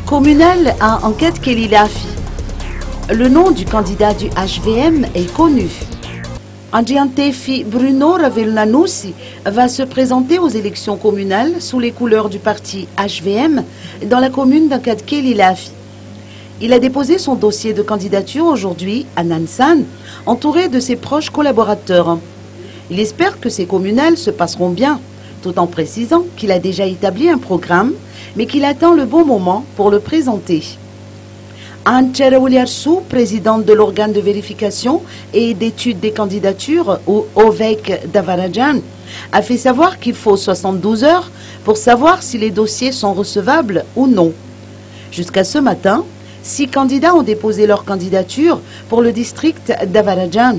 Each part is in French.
Communal à enquête Kelilafi. Le nom du candidat du HVM est connu. Angiantefi Bruno Ravelnanoussi va se présenter aux élections communales sous les couleurs du parti HVM dans la commune d'Enquête Kelilafi. Il a déposé son dossier de candidature aujourd'hui à Nansan, entouré de ses proches collaborateurs. Il espère que ces communales se passeront bien, tout en précisant qu'il a déjà établi un programme, mais qu'il attend le bon moment pour le présenter. Anne Cherawliarsou, présidente de l'organe de vérification et d'étude des candidatures, ou OVEC Davarajan, a fait savoir qu'il faut 72 heures pour savoir si les dossiers sont recevables ou non. Jusqu'à ce matin, 6 candidats ont déposé leur candidature pour le district Davarajan.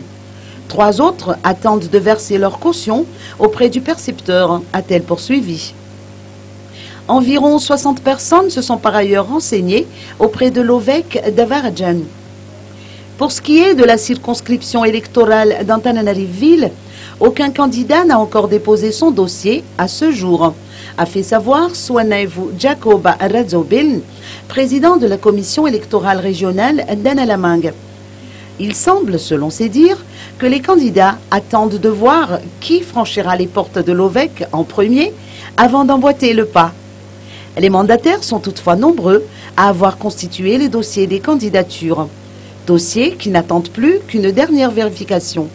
3 autres attendent de verser leur caution auprès du percepteur, a-t-elle poursuivi. Environ 60 personnes se sont par ailleurs renseignées auprès de l'OVEC Davarajan. Pour ce qui est de la circonscription électorale d'Antananarivo, aucun candidat n'a encore déposé son dossier à ce jour, a fait savoir Swanevu Jacoba Razobin, président de la commission électorale régionale d'Analamang. Il semble, selon ses dires, que les candidats attendent de voir qui franchira les portes de l'OVEC en premier avant d'emboîter le pas. Les mandataires sont toutefois nombreux à avoir constitué les dossiers des candidatures, dossiers qui n'attendent plus qu'une dernière vérification.